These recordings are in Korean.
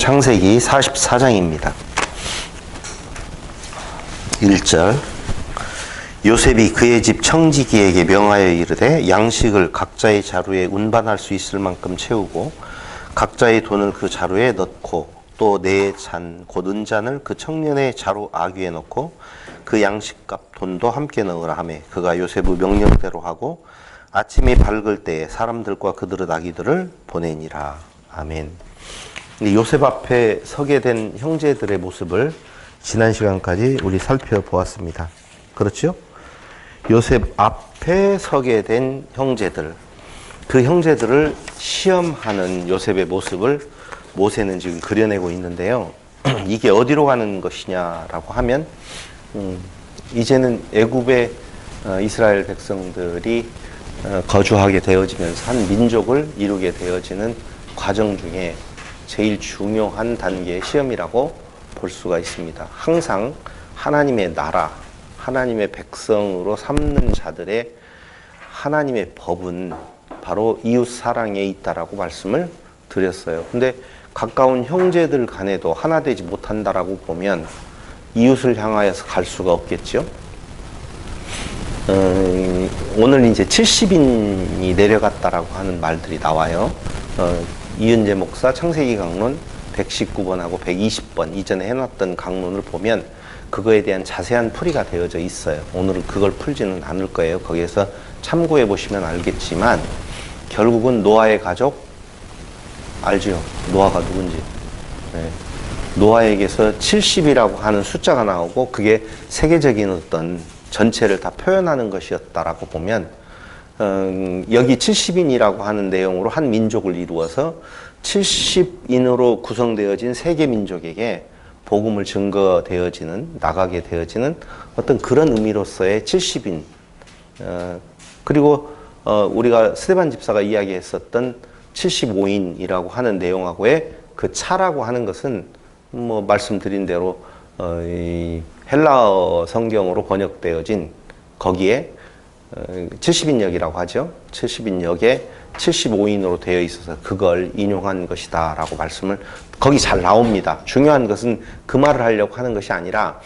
창세기 44장입니다. 1절 요셉이 그의 집 청지기에게 명하여 이르되 양식을 각자의 자루에 운반할 수 있을 만큼 채우고 각자의 돈을 그 자루에 넣고 또 네 잔 곧 은잔을 그 청년의 자루 아귀에 넣고 그 양식값 돈도 함께 넣으라 하매 그가 요셉의 명령대로 하고 아침이 밝을 때에 사람들과 그들의 아기들을 보내니라. 아멘. 요셉 앞에 서게 된 형제들의 모습을 지난 시간까지 우리 살펴보았습니다. 그렇죠? 요셉 앞에 서게 된 형제들, 그 형제들을 시험하는 요셉의 모습을 모세는 지금 그려내고 있는데요. 이게 어디로 가는 것이냐라고 하면 이제는 애굽의 이스라엘 백성들이 거주하게 되어지면서 한 민족을 이루게 되어지는 과정 중에 제일 중요한 단계의 시험이라고 볼 수가 있습니다. 항상 하나님의 나라, 하나님의 백성으로 삼는 자들의 하나님의 법은 바로 이웃 사랑에 있다라고 말씀을 드렸어요. 근데 가까운 형제들 간에도 하나 되지 못한다라고 보면 이웃을 향하여서 갈 수가 없겠죠. 오늘 이제 70인이 내려갔다라고 하는 말들이 나와요. 이은재 목사 창세기 강론 119번하고 120번 이전에 해놨던 강론을 보면 그거에 대한 자세한 풀이가 되어져 있어요. 오늘은 그걸 풀지는 않을 거예요. 거기에서 참고해 보시면 알겠지만 결국은 노아의 가족 알죠? 노아가 누군지. 네. 노아에게서 70이라고 하는 숫자가 나오고 그게 세계적인 어떤 전체를 다 표현하는 것이었다라고 보면 여기 70인이라고 하는 내용으로 한 민족을 이루어서 70인으로 구성되어진 세계 민족에게 복음을 증거되어지는, 나가게 되어지는 어떤 그런 의미로서의 70인. 그리고 우리가 스데반 집사가 이야기했었던 75인이라고 하는 내용하고의 그 차라고 하는 것은 뭐 말씀드린 대로 이 헬라어 성경으로 번역되어진 거기에 70인역이라고 하죠. 70인역에 75인으로 되어 있어서 그걸 인용한 것이다 라고 말씀을 거기 잘 나옵니다. 중요한 것은 그 말을 하려고 하는 것이 아니라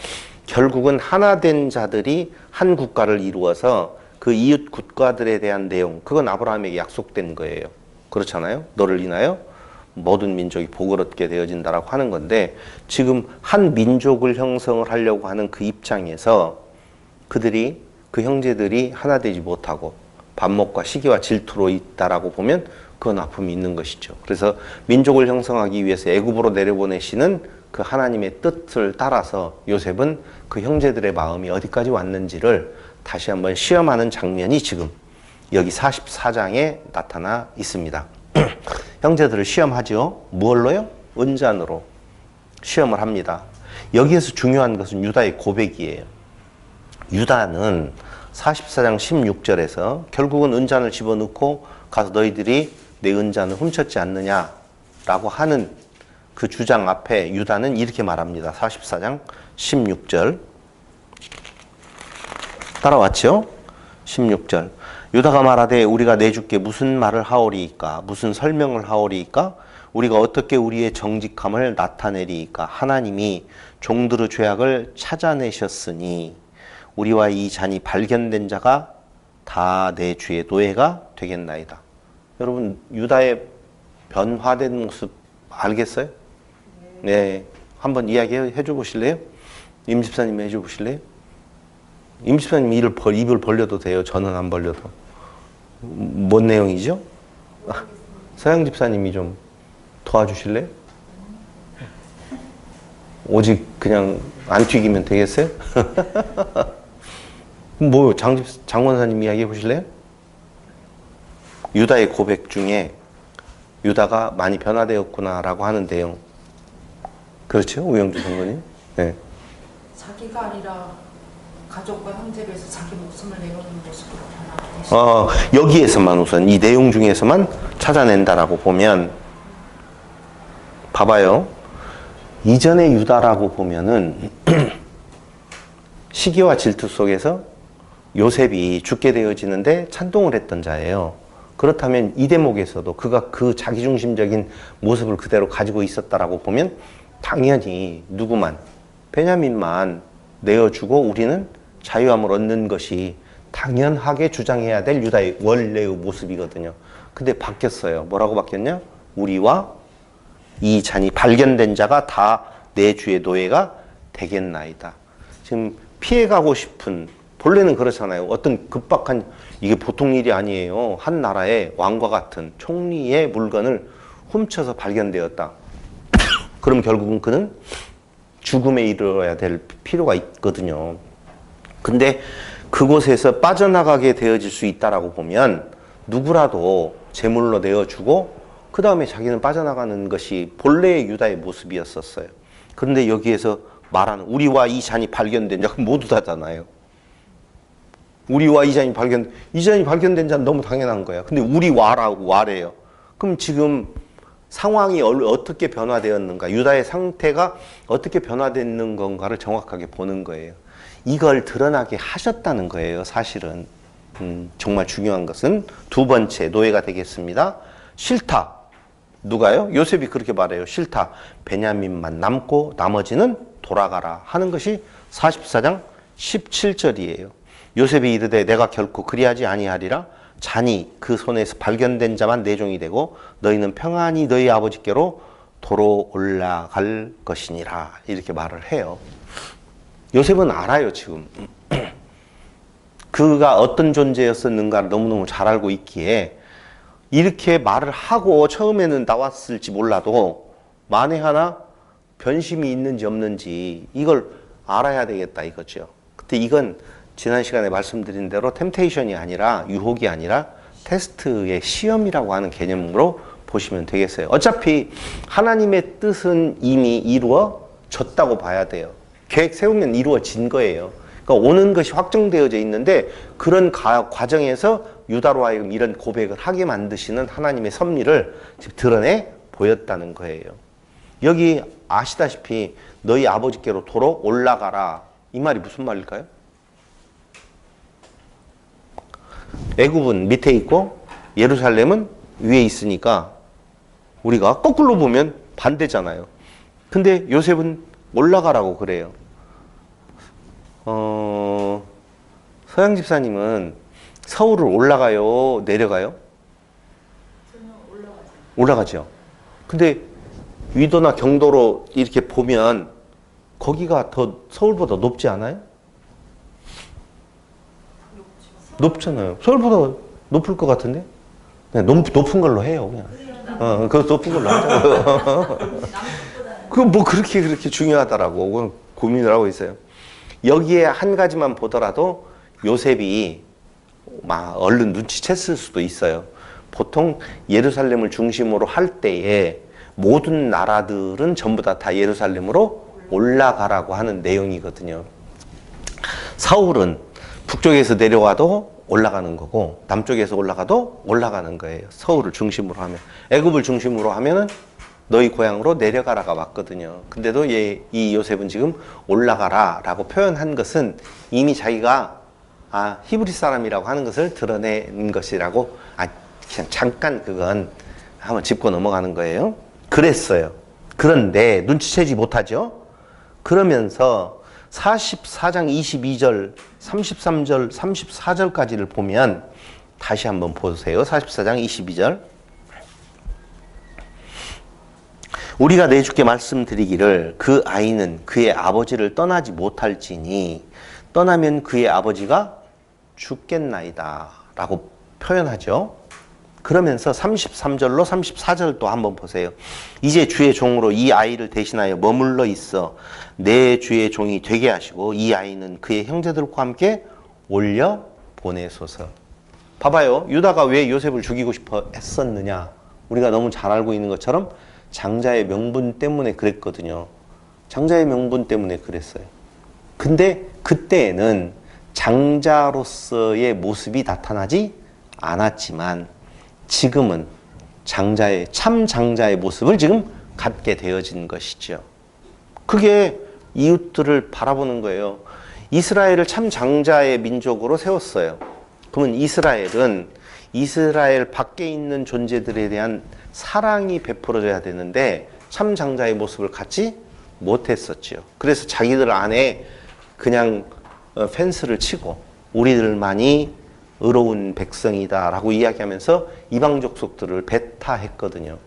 결국은 하나 된 자들이 한 국가를 이루어서 그 이웃 국가들에 대한 내용, 그건 아브라함에게 약속된 거예요. 그렇잖아요. 너를 인하여 모든 민족이 복을 얻게 되어진다라고 하는 건데 지금 한 민족을 형성을 하려고 하는 그 입장에서 그들이 그 형제들이 하나 되지 못하고 반목과 시기와 질투로 있다라고 보면 그건 아픔이 있는 것이죠. 그래서 민족을 형성하기 위해서 애굽으로 내려보내시는 그 하나님의 뜻을 따라서 요셉은 그 형제들의 마음이 어디까지 왔는지를 다시 한번 시험하는 장면이 지금 여기 44장에 나타나 있습니다. 형제들을 시험하죠. 무엇로요? 은잔으로 시험을 합니다. 여기에서 중요한 것은 유다의 고백이에요. 유다는 44장 16절에서 결국은 은잔을 집어넣고 가서 너희들이 내 은잔을 훔쳤지 않느냐라고 하는 그 주장 앞에 유다는 이렇게 말합니다. 44장 16절 따라왔죠? 16절 유다가 말하되 우리가 내 주께 무슨 말을 하오리이까 무슨 설명을 하오리이까 우리가 어떻게 우리의 정직함을 나타내리이까 하나님이 종들의 죄악을 찾아내셨으니 우리와 이 잔이 발견된 자가 다 내 주의 노예가 되겠나이다. 여러분 유다의 변화된 모습 알겠어요? 네, 한번 이야기해 줘 보실래요? 임 집사님 해줘 보실래요? 임 집사님 입을 벌려도 돼요. 저는 안 벌려도. 뭔 내용이죠? 서양 집사님이 좀 도와주실래요? 오직 그냥 안 튀기면 되겠어요? 뭐 장원사님 이야기해 보실래요? 유다의 고백 중에 유다가 많이 변화되었구나라고 하는 내용. 그렇죠? 우영주 선생님? 네. 자기가 아니라 가족과 형제를 위해서 자기 목숨을 내놓는 모습으로 변화되었습니다. 여기에서만 우선 이 내용 중에서만 찾아낸다라고 보면 봐봐요. 이전의 유다라고 보면은 시기와 질투 속에서 요셉이 죽게 되어지는데 찬동을 했던 자예요. 그렇다면 이 대목에서도 그가 그 자기중심적인 모습을 그대로 가지고 있었다라고 보면 당연히 누구만, 베냐민만 내어주고 우리는 자유함을 얻는 것이 당연하게 주장해야 될 유다의 원래의 모습이거든요. 근데 바뀌었어요. 뭐라고 바뀌었냐? 우리와 이 잔이 발견된 자가 다 내 주의 노예가 되겠나이다. 지금 피해가고 싶은, 본래는 그렇잖아요. 어떤 급박한, 이게 보통 일이 아니에요. 한 나라의 왕과 같은 총리의 물건을 훔쳐서 발견되었다. 그럼 결국은 그는 죽음에 이르러야 될 필요가 있거든요. 근데 그곳에서 빠져나가게 되어질 수 있다라고 보면 누구라도 제물로 내어주고 그 다음에 자기는 빠져나가는 것이 본래의 유다의 모습이었었어요. 그런데 여기에서 말하는 우리와 이 잔이 발견된 자 모두 다잖아요. 우리와 이 잔이 발견된 자는 너무 당연한 거야. 근데 우리와라고 와래요. 그럼 지금 상황이 어떻게 변화되었는가, 유다의 상태가 어떻게 변화됐는 건가를 정확하게 보는 거예요. 이걸 드러나게 하셨다는 거예요, 사실은. 정말 중요한 것은 두 번째 노예가 되겠습니다. 싫다. 누가요? 요셉이 그렇게 말해요. 싫다. 베냐민만 남고 나머지는 돌아가라 하는 것이 44장 17절이에요. 요셉이 이르되 내가 결코 그리하지 아니하리라. 잔이 그 손에서 발견된 자만 내 종이 되고 너희는 평안히 너희 아버지께로 도로 올라갈 것이니라. 이렇게 말을 해요. 요셉은 알아요, 지금. 그가 어떤 존재였었는가를 너무너무 잘 알고 있기에 이렇게 말을 하고 처음에는 나왔을지 몰라도 만에 하나 변심이 있는지 없는지 이걸 알아야 되겠다 이거죠. 근데 이건 지난 시간에 말씀드린 대로 템테이션이 아니라 유혹이 아니라 테스트의 시험이라고 하는 개념으로 보시면 되겠어요. 어차피 하나님의 뜻은 이미 이루어졌다고 봐야 돼요. 계획 세우면 이루어진 거예요. 그러니까 오는 것이 확정되어져 있는데 그런 과정에서 유다로 하여금 이런 고백을 하게 만드시는 하나님의 섭리를 지금 드러내 보였다는 거예요. 여기 아시다시피 너희 아버지께로 도로 올라가라. 이 말이 무슨 말일까요? 애굽은 밑에 있고 예루살렘은 위에 있으니까 우리가 거꾸로 보면 반대잖아요. 근데 요셉은 올라가라고 그래요. 서양 집사님은 서울을 올라가요? 내려가요? 저는 올라가죠. 올라가죠. 근데 위도나 경도로 이렇게 보면 거기가 더 서울보다 높지 않아요? 높잖아요. 서울보다 높을 것 같은데? 그냥 높은 걸로 해요, 그냥. 그거 높은 걸로 하자고요. 그거 뭐 그렇게 중요하다라고 그건 고민을 하고 있어요. 여기에 한 가지만 보더라도 요셉이 막 얼른 눈치챘을 수도 있어요. 보통 예루살렘을 중심으로 할 때에 모든 나라들은 전부 다 예루살렘으로 올라가라고 하는 내용이거든요. 사울은 북쪽에서 내려와도 올라가는 거고 남쪽에서 올라가도 올라가는 거예요. 서울을 중심으로 하면. 애굽을 중심으로 하면은 너희 고향으로 내려가라가 맞거든요. 근데도 이 요셉은 지금 올라가라 라고 표현한 것은 이미 자기가 히브리 사람이라고 하는 것을 드러낸 것이라고 그냥 잠깐 그건 한번 짚고 넘어가는 거예요. 그랬어요. 그런데 눈치채지 못하죠. 그러면서 44장 22절, 33절, 34절까지를 보면 다시 한번 보세요. 44장 22절. 우리가 내 주께 말씀드리기를 그 아이는 그의 아버지를 떠나지 못할지니 떠나면 그의 아버지가 죽겠나이다 라고 표현하죠. 그러면서 33절로 34절도 한번 보세요. 이제 주의 종으로 이 아이를 대신하여 머물러 있어 내 주의 종이 되게 하시고 이 아이는 그의 형제들과 함께 올려 보내소서. 봐봐요. 유다가 왜 요셉을 죽이고 싶어 했었느냐. 우리가 너무 잘 알고 있는 것처럼 장자의 명분 때문에 그랬거든요. 장자의 명분 때문에 그랬어요. 근데 그때에는 장자로서의 모습이 나타나지 않았지만 지금은 참 장자의 모습을 지금 갖게 되어진 것이죠. 그게 이웃들을 바라보는 거예요. 이스라엘을 참 장자의 민족으로 세웠어요. 그러면 이스라엘은 이스라엘 밖에 있는 존재들에 대한 사랑이 베풀어져야 되는데 참 장자의 모습을 갖지 못했었지요. 그래서 자기들 안에 그냥 펜스를 치고 우리들만이 의로운 백성이다라고 이야기하면서 이방 족속들을 배타했거든요.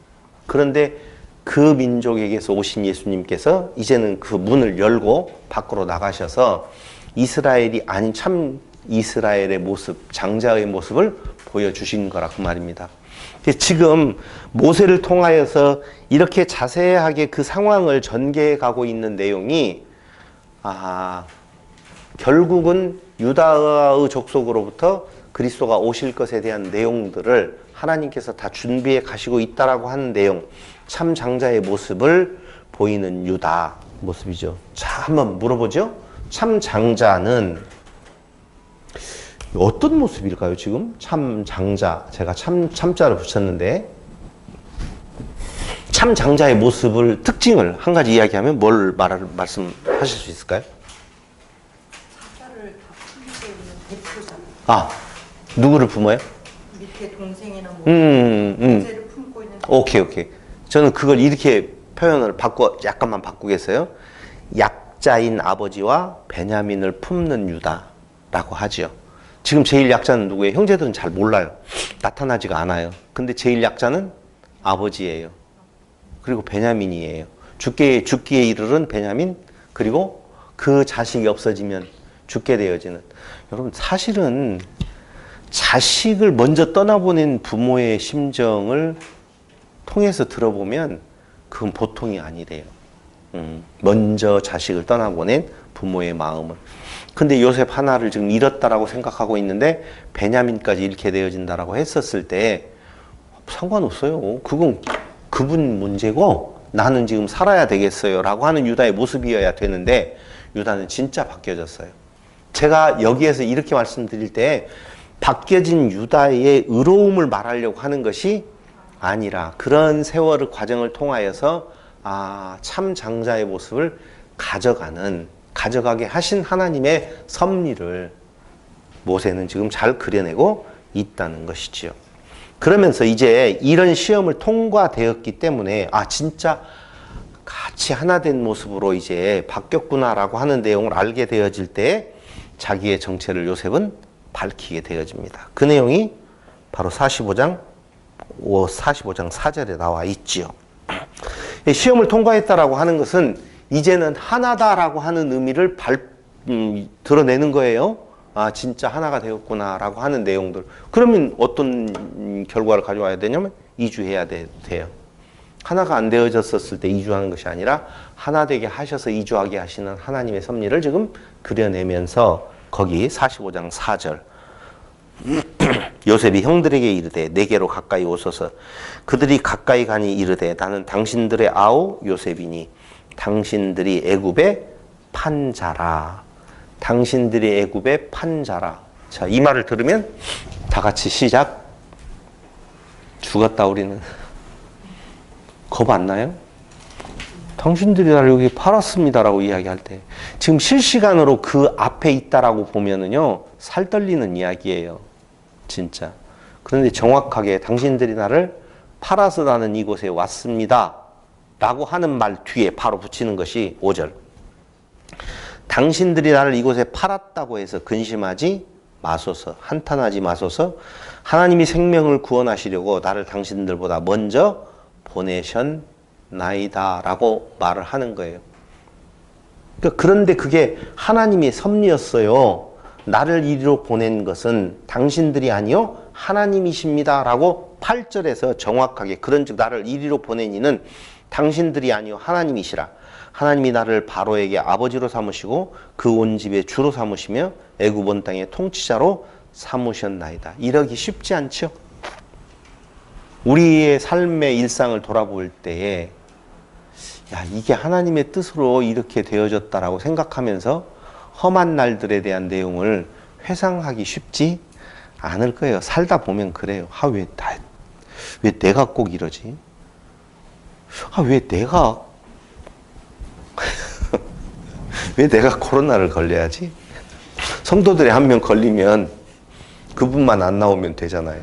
그런데 그 민족에게서 오신 예수님께서 이제는 그 문을 열고 밖으로 나가셔서 이스라엘이 아닌 참 이스라엘의 모습, 장자의 모습을 보여주신 거라 그 말입니다. 지금 모세를 통하여서 이렇게 자세하게 그 상황을 전개해 가고 있는 내용이 결국은 유다의 족속으로부터 그리스도가 오실 것에 대한 내용들을 하나님께서 다 준비해 가시고 있다라고 하는 내용, 참 장자의 모습을 보이는 유다 모습이죠. 자, 한번 물어보죠. 참 장자는 어떤 모습일까요? 지금 참 장자, 제가 참자를 붙였는데 참 장자의 모습을 특징을 한 가지 이야기하면 뭘 말씀하실 수 있을까요? 사자를 다 품고 있는 대표잖아요. 누구를 품어요? 밑에 동생이나 뭐 형제를 품고 있는. 오케이. 저는 그걸 이렇게 표현을 약간만 바꾸겠어요. 약자인 아버지와 베냐민을 품는 유다라고 하지요. 지금 제일 약자는 누구예요? 형제들은 잘 몰라요. 나타나지가 않아요. 근데 제일 약자는 아버지예요. 그리고 베냐민이에요. 죽기에 이르른 베냐민, 그리고 그 자식이 없어지면 죽게 되어지는. 여러분, 사실은 자식을 먼저 떠나보낸 부모의 심정을 통해서 들어보면 그건 보통이 아니래요. 먼저 자식을 떠나보낸 부모의 마음을. 근데 요셉 하나를 지금 잃었다라고 생각하고 있는데 베냐민까지 잃게 되어진다라고 했었을 때 상관없어요. 그건 그분 문제고 나는 지금 살아야 되겠어요 라고 하는 유다의 모습이어야 되는데 유다는 진짜 바뀌어졌어요. 제가 여기에서 이렇게 말씀드릴 때 바뀌어진 유다의 의로움을 말하려고 하는 것이 아니라 그런 세월의 과정을 통하여서 참 장자의 모습을 가져가게 하신 하나님의 섭리를 모세는 지금 잘 그려내고 있다는 것이지요. 그러면서 이제 이런 시험을 통과되었기 때문에 진짜 같이 하나 된 모습으로 이제 바뀌었구나라고 하는 내용을 알게 되어질 때 자기의 정체를 요셉은 밝히게 되어집니다. 그 내용이 바로 45장 4절에 나와 있지요. 시험을 통과했다라고 하는 것은 이제는 하나다라고 하는 의미를 드러내는 거예요. 진짜 하나가 되었구나라고 하는 내용들. 그러면 어떤 결과를 가져와야 되냐면 이주해야 돼요. 하나가 안 되어졌었을 때 이주하는 것이 아니라 하나 되게 하셔서 이주하게 하시는 하나님의 섭리를 지금 그려내면서 거기 45장 4절 요셉이 형들에게 이르되 내게로 가까이 오소서. 그들이 가까이 가니 이르되 나는 당신들의 아우 요셉이니 당신들이 애굽의 판자라. 당신들이 애굽의 판자라. 자, 이 말을 들으면 다 같이 시작. 죽었다 우리는. 겁 안 나요? 당신들이 나를 여기 팔았습니다라고 이야기할 때 지금 실시간으로 그 앞에 있다라고 보면은요 살 떨리는 이야기예요. 진짜. 그런데 정확하게 당신들이 나를 팔아서 나는 이곳에 왔습니다 라고 하는 말 뒤에 바로 붙이는 것이 5절. 당신들이 나를 이곳에 팔았다고 해서 근심하지 마소서. 한탄하지 마소서. 하나님이 생명을 구원하시려고 나를 당신들보다 먼저 보내셨나이다 라고 말을 하는 거예요. 그런데 그게 하나님의 섭리였어요. 나를 이리로 보낸 것은 당신들이 아니요 하나님이십니다 라고 8절에서 정확하게 그런즉 나를 이리로 보낸 이는 당신들이 아니요 하나님이시라. 하나님이 나를 바로에게 아버지로 삼으시고 그 온 집의 주로 삼으시며 애굽 온 땅의 통치자로 삼으셨나이다. 이러기 쉽지 않죠. 우리의 삶의 일상을 돌아볼 때에 이게 하나님의 뜻으로 이렇게 되어졌다라고 생각하면서 험한 날들에 대한 내용을 회상하기 쉽지 않을 거예요. 살다 보면 그래요. 왜 내가 꼭 이러지? 왜 내가 왜 내가 코로나를 걸려야지? 성도들이 한 명 걸리면 그분만 안 나오면 되잖아요.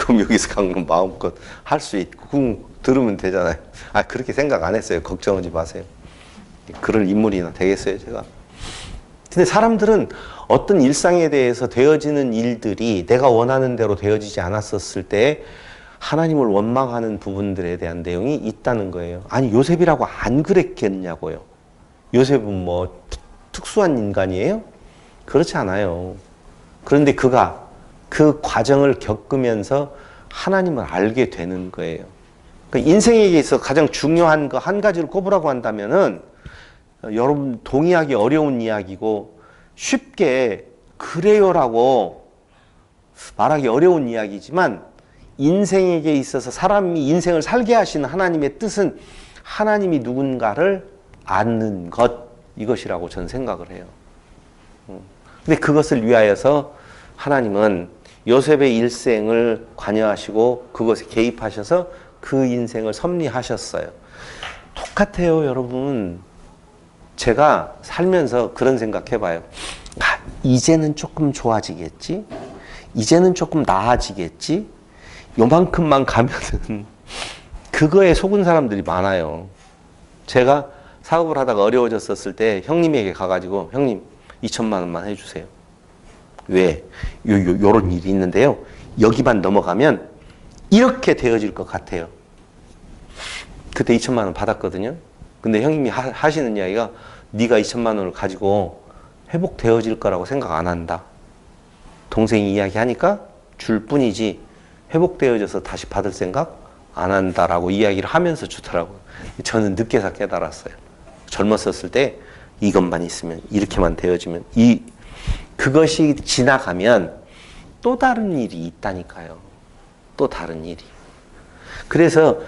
그럼 여기서 강론 마음껏 할 수 있고 들으면 되잖아요. 아 그렇게 생각 안 했어요. 걱정하지 마세요. 그럴 인물이나 되겠어요 제가. 근데 사람들은 어떤 일상에 대해서 되어지는 일들이 내가 원하는 대로 되어지지 않았었을 때 하나님을 원망하는 부분들에 대한 내용이 있다는 거예요. 아니 요셉이라고 안 그랬겠냐고요. 요셉은 뭐 특수한 인간이에요? 그렇지 않아요. 그런데 그가 그 과정을 겪으면서 하나님을 알게 되는 거예요. 그러니까 인생에 있어서 가장 중요한 거 한 가지를 꼽으라고 한다면은 여러분 동의하기 어려운 이야기고 쉽게 그래요라고 말하기 어려운 이야기지만 인생에게 있어서 사람이 인생을 살게 하시는 하나님의 뜻은 하나님이 누군가를 아는 것 이것이라고 저는 생각을 해요. 근데 그것을 위하여서 하나님은 요셉의 일생을 관여하시고 그것에 개입하셔서 그 인생을 섭리하셨어요. 똑같아요, 여러분. 제가 살면서 그런 생각해봐요. 아, 이제는 조금 좋아지겠지? 이제는 조금 나아지겠지? 요만큼만 가면은 그거에 속은 사람들이 많아요. 제가 사업을 하다가 어려워졌었을 때 형님에게 가가지고 형님 2천만 원만 해주세요. 왜? 요런 일이 있는데요. 여기만 넘어가면 이렇게 되어질 것 같아요. 그때 2천만 원 받았거든요. 근데 형님이 하시는 이야기가 네가 2천만 원을 가지고 회복되어질 거라고 생각 안 한다. 동생이 이야기하니까 줄 뿐이지 회복되어져서 다시 받을 생각 안 한다라고 이야기를 하면서 주더라고요. 저는 늦게서 깨달았어요. 젊었었을 때 이것만 있으면 이렇게만 되어지면 그것이 지나가면 또 다른 일이 있다니까요. 또 다른 일이. 그래서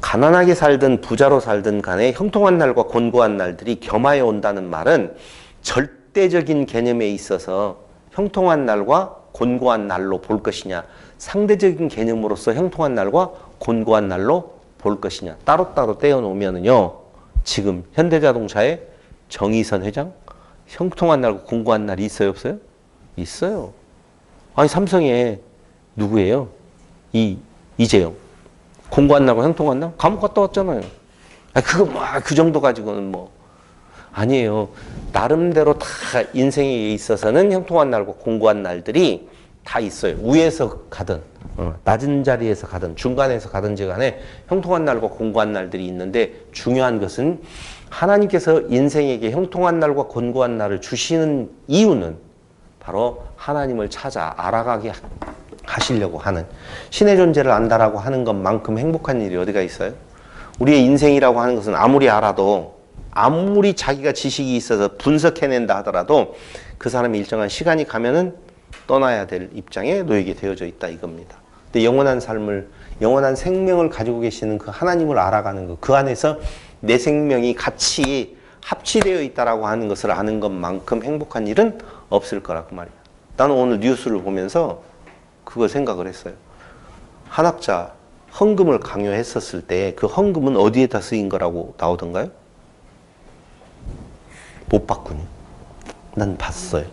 가난하게 살든 부자로 살든 간에 형통한 날과 곤고한 날들이 겸하여 온다는 말은 절대적인 개념에 있어서 형통한 날과 곤고한 날로 볼 것이냐, 상대적인 개념으로서 형통한 날과 곤고한 날로 볼 것이냐, 따로따로 떼어놓으면은요, 지금 현대자동차의 정의선 회장, 형통한 날과 곤고한 날이 있어요, 없어요? 있어요. 아니, 삼성에 누구예요? 이재용. 곤고한 날과 형통한 날? 감옥 갔다 왔잖아요. 그 정도 가지고는 뭐. 아니에요. 나름대로 다 인생에 있어서는 형통한 날과 곤고한 날들이 다 있어요. 위에서 가든, 낮은 자리에서 가든, 중간에서 가든지 간에 형통한 날과 곤고한 날들이 있는데 중요한 것은 하나님께서 인생에게 형통한 날과 곤고한 날을 주시는 이유는 바로 하나님을 찾아 알아가게 하시려고 하는, 신의 존재를 안다라고 하는 것만큼 행복한 일이 어디가 있어요? 우리의 인생이라고 하는 것은 아무리 알아도, 아무리 자기가 지식이 있어서 분석해낸다 하더라도 그 사람이 일정한 시간이 가면은 떠나야 될 입장에 놓이게 되어져 있다 이겁니다. 근데 영원한 삶을, 영원한 생명을 가지고 계시는 그 하나님을 알아가는 것, 그 안에서 내 생명이 같이 합치되어 있다라고 하는 것을 아는 것만큼 행복한 일은 없을 거라고 말이야. 나는 오늘 뉴스를 보면서 그걸 생각을 했어요. 한학자 헌금을 강요했었을 때 그 헌금은 어디에다 쓰인 거라고 나오던가요? 못 봤군요. 난 봤어요.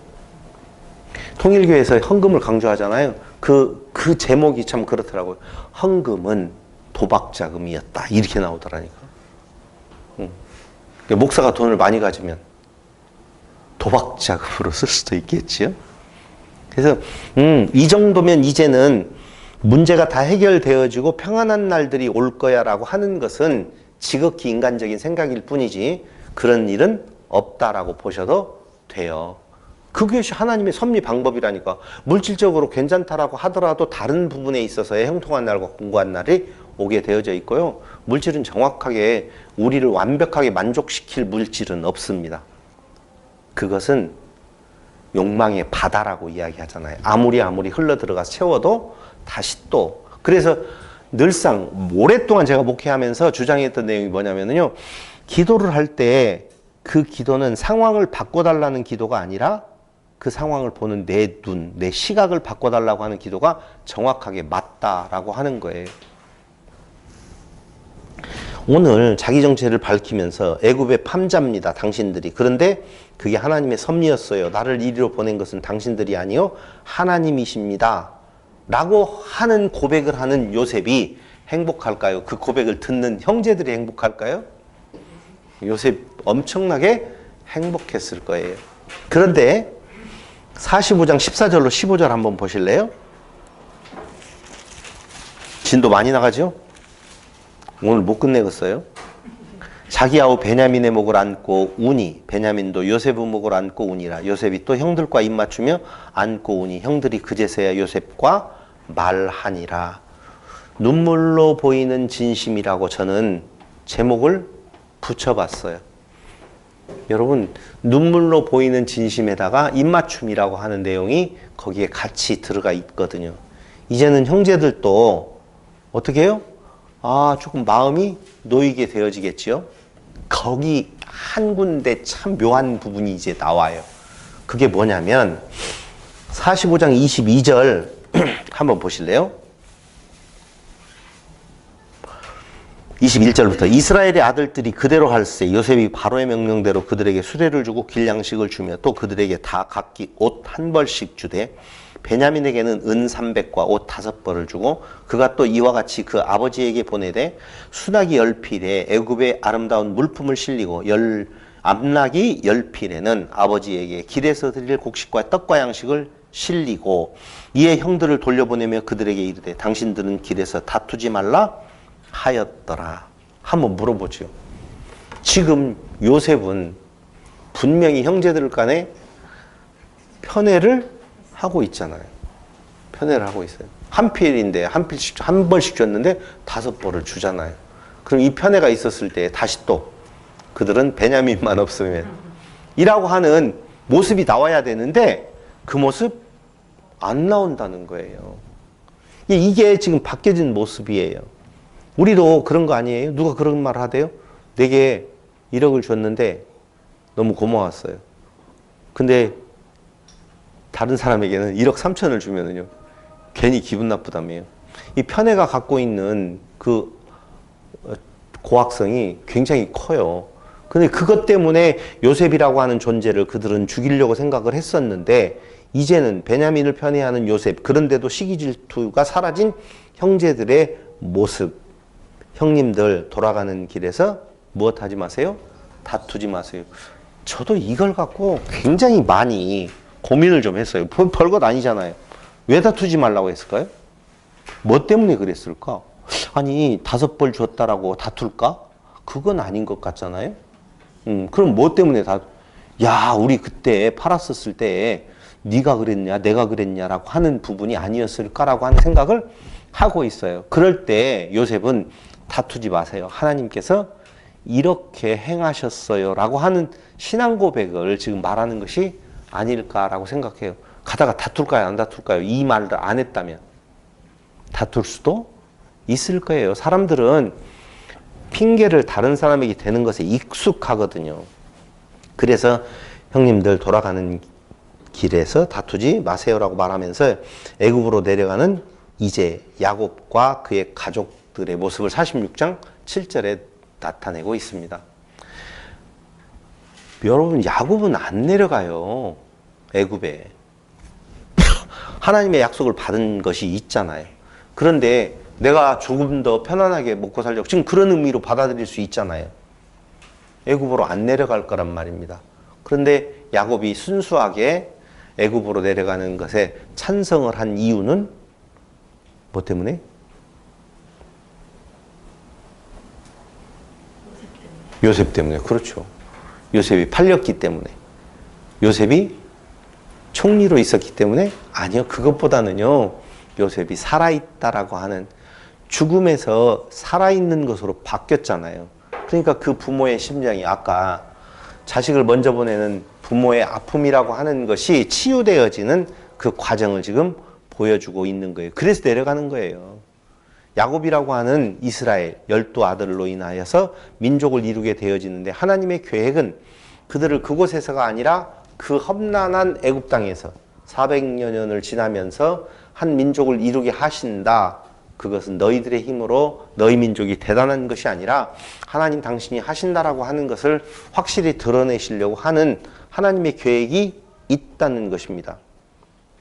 통일교에서 헌금을 강조하잖아요. 그 제목이 참 그렇더라고요. 헌금은 도박자금이었다. 이렇게 나오더라니까. 목사가 돈을 많이 가지면 도박자금으로 쓸 수도 있겠지요. 그래서 이 정도면 이제는 문제가 다 해결되어지고 평안한 날들이 올 거야라고 하는 것은 지극히 인간적인 생각일 뿐이지 그런 일은 없다라고 보셔도 돼요. 그것이 하나님의 섭리 방법이라니까. 물질적으로 괜찮다라고 하더라도 다른 부분에 있어서의 형통한 날과 곤고한 날이 오게 되어져 있고요. 물질은 정확하게 우리를 완벽하게 만족시킬 물질은 없습니다. 그것은 욕망의 바다라고 이야기하잖아요. 아무리 흘러들어가 채워도 다시 또. 그래서 늘상 오랫동안 제가 목회하면서 주장했던 내용이 뭐냐면요. 기도를 할 때 그 기도는 상황을 바꿔달라는 기도가 아니라 그 상황을 보는 내 눈, 내 시각을 바꿔달라고 하는 기도가 정확하게 맞다라고 하는 거예요. 오늘 자기 정체를 밝히면서 애굽의 판자입니다. 당신들이. 그런데 그게 하나님의 섭리였어요. 나를 이리로 보낸 것은 당신들이 아니요 하나님이십니다. 라고 하는 고백을 하는 요셉이 행복할까요? 그 고백을 듣는 형제들이 행복할까요? 요셉 엄청나게 행복했을 거예요. 그런데 45장 14절로 15절 한번 보실래요? 진도 많이 나가죠? 오늘 못 끝내겠어요? 자기 아우 베냐민의 목을 안고 우니, 베냐민도 요셉의 목을 안고 우니라. 요셉이 또 형들과 입맞추며 안고 우니 형들이 그제서야 요셉과 말하니라. 눈물로 보이는 진심이라고 저는 제목을 붙여봤어요. 여러분, 눈물로 보이는 진심에다가 입맞춤이라고 하는 내용이 거기에 같이 들어가 있거든요. 이제는 형제들도 어떻게 해요? 조금 마음이 놓이게 되어지겠지요. 거기 한 군데 참 묘한 부분이 이제 나와요. 그게 뭐냐면 45장 22절 한번 보실래요? 21절부터 이스라엘의 아들들이 그대로 할세 요셉이 바로의 명령대로 그들에게 수레를 주고 길양식을 주며 또 그들에게 다 각기 옷 한 벌씩 주되 베냐민에게는 은 300과 옷 5벌을 주고 그가 또 이와 같이 그 아버지에게 보내되 수납이 10필에 애굽의 아름다운 물품을 실리고 암낙이 10필에는 아버지에게 길에서 드릴 곡식과 떡과 양식을 실리고 이에 형들을 돌려보내며 그들에게 이르되 당신들은 길에서 다투지 말라 하였더라. 한번 물어보죠. 지금 요셉은 분명히 형제들 간에 편애를 하고 있잖아요. 편애를 하고 있어요. 한 필인데 한 벌씩 줬는데 5벌을 주잖아요. 그럼 이 편애가 있었을 때 다시 또 그들은 베냐민만 없으면 이라고 하는 모습이 나와야 되는데 그 모습 안 나온다는 거예요. 이게 지금 바뀌어진 모습이에요. 우리도 그런 거 아니에요? 누가 그런 말 하대요? 내게 1억을 줬는데 너무 고마웠어요. 근데 다른 사람에게는 1억 3천을 주면은요, 괜히 기분 나쁘다며요. 이 편애가 갖고 있는 그 고악성이 굉장히 커요. 근데 그것 때문에 요셉이라고 하는 존재를 그들은 죽이려고 생각을 했었는데, 이제는 베냐민을 편애하는 요셉, 그런데도 시기 질투가 사라진 형제들의 모습. 형님들 돌아가는 길에서 무엇하지 마세요? 다투지 마세요. 저도 이걸 갖고 굉장히 많이 고민을 좀 했어요. 별것 아니잖아요. 왜 다투지 말라고 했을까요? 뭐 때문에 그랬을까? 아니 5벌 줬다라고 다툴까? 그건 아닌 것 같잖아요. 그럼 뭐 때문에 야, 우리 그때 팔았었을 때 네가 그랬냐 내가 그랬냐라고 하는 부분이 아니었을까라고 하는 생각을 하고 있어요. 그럴 때 요셉은 다투지 마세요. 하나님께서 이렇게 행하셨어요 라고 하는 신앙 고백을 지금 말하는 것이 아닐까라고 생각해요. 가다가 다툴까요 안 다툴까요? 이 말을 안 했다면 다툴 수도 있을 거예요. 사람들은 핑계를 다른 사람에게 대는 것에 익숙하거든요. 그래서 형님들 돌아가는 길에서 다투지 마세요라고 말하면서 애굽으로 내려가는 이제 야곱과 그의 가족들의 모습을 46장 7절에 나타내고 있습니다. 여러분, 야곱은 안 내려가요. 애굽에. 하나님의 약속을 받은 것이 있잖아요. 그런데 내가 조금 더 편안하게 먹고 살려고 지금 그런 의미로 받아들일 수 있잖아요. 애굽으로 안 내려갈 거란 말입니다. 그런데 야곱이 순수하게 애굽으로 내려가는 것에 찬성을 한 이유는 뭐 때문에? 요셉 때문에. 그렇죠. 요셉이 팔렸기 때문에. 요셉이 총리로 있었기 때문에? 아니요. 그것보다는요. 요셉이 살아있다라고 하는 죽음에서 살아있는 것으로 바뀌었잖아요. 그러니까 그 부모의 심정이 아까 자식을 먼저 보내는 부모의 아픔이라고 하는 것이 치유되어지는 그 과정을 지금 보여주고 있는 거예요. 그래서 내려가는 거예요. 야곱이라고 하는 이스라엘 12아들로 인하여서 민족을 이루게 되어지는데 하나님의 계획은 그들을 그곳에서가 아니라 그 험난한 애굽 땅에서 400여 년을 지나면서 한 민족을 이루게 하신다. 그것은 너희들의 힘으로 너희 민족이 대단한 것이 아니라 하나님 당신이 하신다라고 하는 것을 확실히 드러내시려고 하는 하나님의 계획이 있다는 것입니다.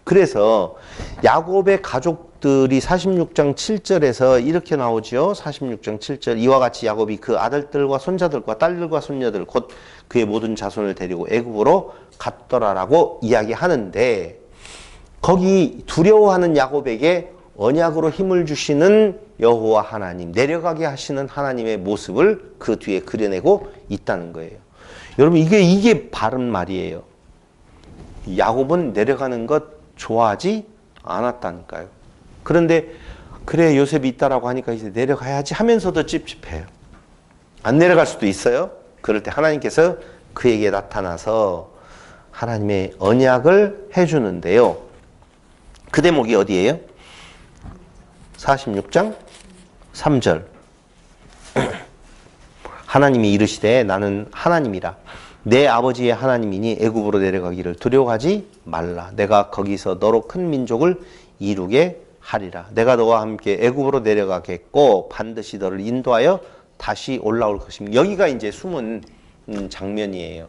그래서 야곱의 가족 가족들이 46장 7절에서 이렇게 나오죠. 46장 7절 이와 같이 야곱이 그 아들들과 손자들과 딸들과 손녀들 곧 그의 모든 자손을 데리고 애굽으로 갔더라라고 이야기하는데 거기 두려워하는 야곱에게 언약으로 힘을 주시는 여호와 하나님, 내려가게 하시는 하나님의 모습을 그 뒤에 그려내고 있다는 거예요. 여러분 이게 바른 말이에요. 야곱은 내려가는 것 좋아하지 않았다니까요. 그런데 그래 요셉이 있다라고 하니까 이제 내려가야지 하면서도 찝찝해요. 안 내려갈 수도 있어요. 그럴 때 하나님께서 그에게 나타나서 하나님의 언약을 해주는데요. 그 대목이 어디예요? 46장 3절. 하나님이 이르시되 나는 하나님이라 내 아버지의 하나님이니 애굽으로 내려가기를 두려워하지 말라. 내가 거기서 너로 큰 민족을 이루게 하리라. 내가 너와 함께 애굽으로 내려가겠고 반드시 너를 인도하여 다시 올라올 것입니다. 여기가 이제 숨은 장면이에요.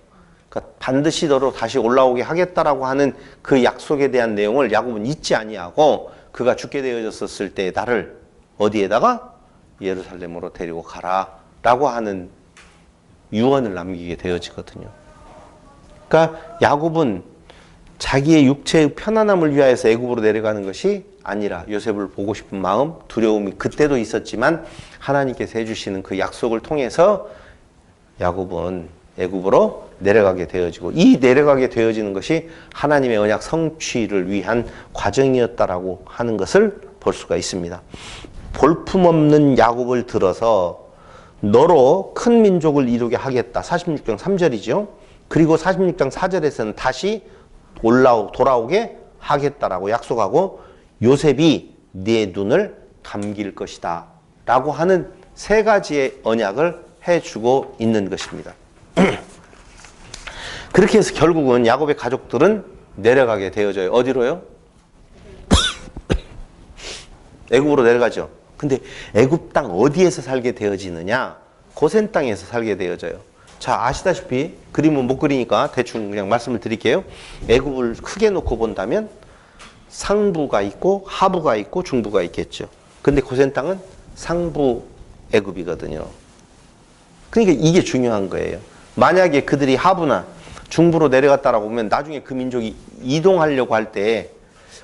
그러니까 반드시 너로 다시 올라오게 하겠다라고 하는 그 약속에 대한 내용을 야곱은 잊지 아니하고 그가 죽게 되어졌을 때 나를 어디에다가 예루살렘으로 데리고 가라라고 하는 유언을 남기게 되어지거든요. 그러니까 야곱은 자기의 육체의 편안함을 위하여서 애굽으로 내려가는 것이 아니라 요셉을 보고 싶은 마음, 두려움이 그때도 있었지만 하나님께서 해주시는 그 약속을 통해서 야곱은 애굽으로 내려가게 되어지고 이 내려가게 되어지는 것이 하나님의 언약 성취를 위한 과정이었다라고 하는 것을 볼 수가 있습니다. 볼품없는 야곱을 들어서 너로 큰 민족을 이루게 하겠다. 46장 3절이죠. 그리고 46장 4절에서는 다시 돌아오게 하겠다라고 약속하고 요셉이 네 눈을 감길 것이다 라고 하는 세 가지의 언약을 해주고 있는 것입니다. 그렇게 해서 결국은 야곱의 가족들은 내려가게 되어져요. 어디로요? 애굽으로 내려가죠. 근데 애굽 땅 어디에서 살게 되어지느냐? 고센 땅에서 살게 되어져요. 자, 아시다시피 그림은 못 그리니까 대충 그냥 말씀을 드릴게요. 애굽을 크게 놓고 본다면 상부가 있고 하부가 있고 중부가 있겠죠. 근데 고센 땅은 상부 애굽이거든요. 그러니까 이게 중요한 거예요. 만약에 그들이 하부나 중부로 내려갔다라고 보면 나중에 그 민족이 이동하려고 할 때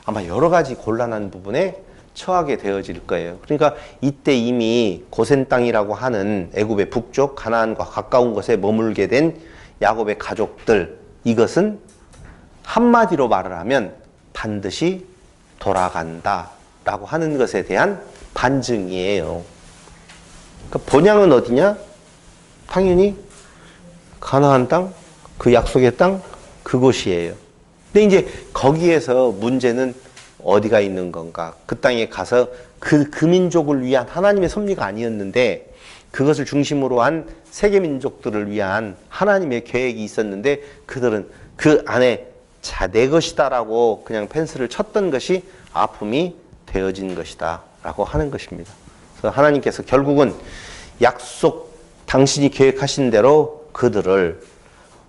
아마 여러 가지 곤란한 부분에 처하게 되어질 거예요. 그러니까 이때 이미 고센 땅이라고 하는 애굽의 북쪽 가나안과 가까운 곳에 머물게 된 야곱의 가족들, 이것은 한마디로 말을 하면 반드시 돌아간다라고 하는 것에 대한 반증이에요. 그러니까 본향은 어디냐? 당연히 가나안 땅, 그 약속의 땅, 그곳이에요. 근데 이제 거기에서 문제는 어디가 있는 건가? 그 땅에 가서 그 민족을 위한 하나님의 섭리가 아니었는데 그것을 중심으로 한 세계 민족들을 위한 하나님의 계획이 있었는데 그들은 그 안에 내 것이다라고 그냥 펜스를 쳤던 것이 아픔이 되어진 것이다 라고 하는 것입니다. 그래서 하나님께서 결국은 약속 당신이 계획하신 대로 그들을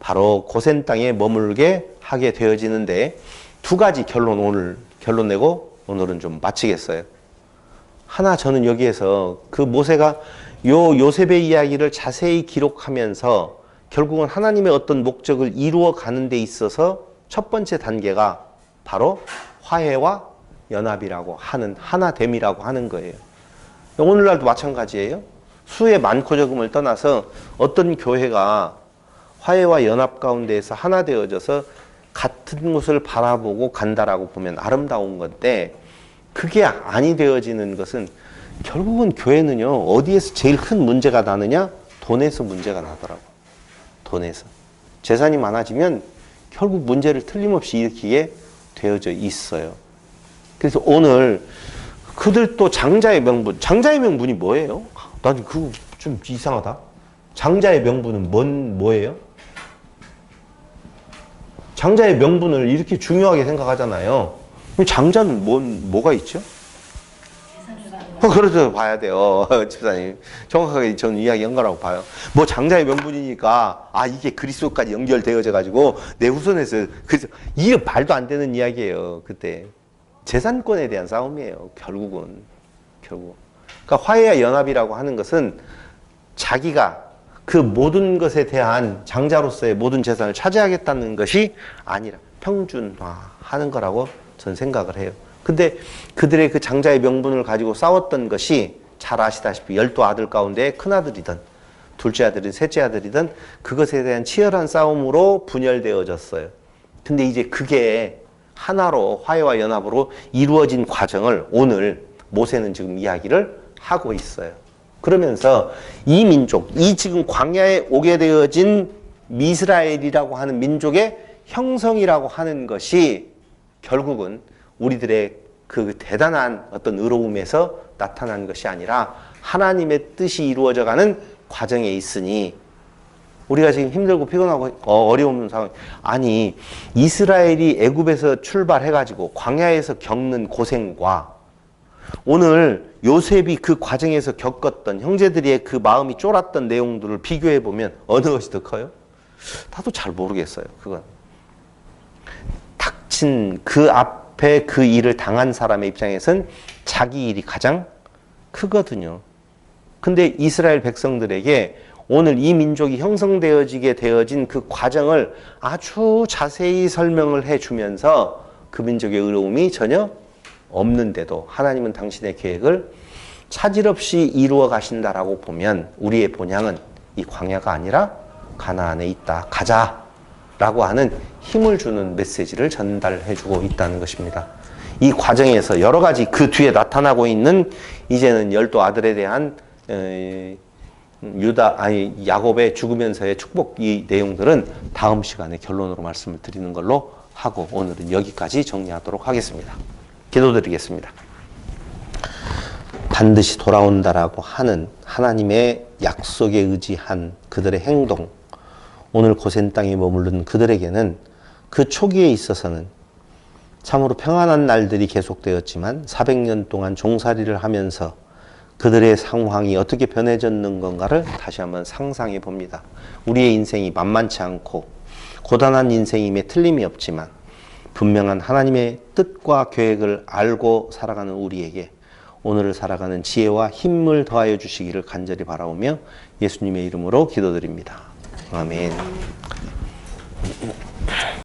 바로 고센 땅에 머물게 하게 되어지는데 두 가지 결론 내고 오늘은 좀 마치겠어요. 하나, 저는 여기에서 그 모세가 요셉의 이야기를 자세히 기록하면서 결국은 하나님의 어떤 목적을 이루어 가는 데 있어서 첫 번째 단계가 바로 화해와 연합이라고 하는, 하나됨이라고 하는 거예요. 오늘날도 마찬가지예요. 수의 많고 적음을 떠나서 어떤 교회가 화해와 연합 가운데에서 하나 되어져서 같은 곳을 바라보고 간다라고 보면 아름다운 건데 그게 아니 되어지는 것은 결국은 교회는요, 어디에서 제일 큰 문제가 나느냐? 돈에서 문제가 나더라고. 돈에서. 재산이 많아지면 결국 문제를 틀림없이 일으키게 되어져 있어요. 그래서 오늘 그들 또 장자의 명분이 뭐예요? 난 그거 좀 이상하다. 장자의 명분은 뭐예요? 장자의 명분을 이렇게 중요하게 생각하잖아요. 장자는 뭐가 있죠? 그래서 봐야 돼요. 집사님. 정확하게 저는 이야기 한 거라고 봐요. 뭐 장자의 명분이니까, 이게 그리스도까지 연결되어져 가지고, 내 후손에서, 그래서, 이게 말도 안 되는 이야기예요. 그때. 재산권에 대한 싸움이에요. 결국. 그러니까 화해와 연합이라고 하는 것은 자기가 그 모든 것에 대한 장자로서의 모든 재산을 차지하겠다는 것이 아니라 평준화하는 거라고 저는 생각을 해요. 근데 그들의 그 장자의 명분을 가지고 싸웠던 것이 잘 아시다시피 12아들 가운데 큰아들이든 둘째 아들이든 셋째 아들이든 그것에 대한 치열한 싸움으로 분열되어졌어요. 근데 이제 그게 하나로 화해와 연합으로 이루어진 과정을 오늘 모세는 지금 이야기를 하고 있어요. 그러면서 이 민족, 이 지금 광야에 오게 되어진 이스라엘이라고 하는 민족의 형성이라고 하는 것이 결국은 우리들의 그 대단한 어떤 의로움에서 나타난 것이 아니라 하나님의 뜻이 이루어져가는 과정에 있으니 우리가 지금 힘들고 피곤하고 어려운 상황, 아니 이스라엘이 애굽에서 출발해가지고 광야에서 겪는 고생과 오늘 요셉이 그 과정에서 겪었던 형제들의 그 마음이 쫄았던 내용들을 비교해보면 어느 것이 더 커요? 나도 잘 모르겠어요. 그건 닥친 그 앞에 그 일을 당한 사람의 입장에선 자기 일이 가장 크거든요. 근데 이스라엘 백성들에게 오늘 이 민족이 형성되어지게 되어진 그 과정을 아주 자세히 설명을 해주면서 그 민족의 의로움이 전혀 없는데도 하나님은 당신의 계획을 차질 없이 이루어 가신다라고 보면 우리의 본향은 이 광야가 아니라 가나안에 있다. 가자라고 하는 힘을 주는 메시지를 전달해주고 있다는 것입니다. 이 과정에서 여러 가지 그 뒤에 나타나고 있는 이제는 12아들에 대한 야곱의 죽으면서의 축복 이 내용들은 다음 시간에 결론으로 말씀을 드리는 걸로 하고 오늘은 여기까지 정리하도록 하겠습니다. 기도드리겠습니다. 반드시 돌아온다라고 하는 하나님의 약속에 의지한 그들의 행동, 오늘 고센 땅에 머무른 그들에게는 그 초기에 있어서는 참으로 평안한 날들이 계속되었지만 400년 동안 종살이를 하면서 그들의 상황이 어떻게 변해졌는 건가를 다시 한번 상상해 봅니다. 우리의 인생이 만만치 않고 고단한 인생임에 틀림이 없지만 분명한 하나님의 뜻과 계획을 알고 살아가는 우리에게 오늘을 살아가는 지혜와 힘을 더하여 주시기를 간절히 바라오며 예수님의 이름으로 기도드립니다. 아멘.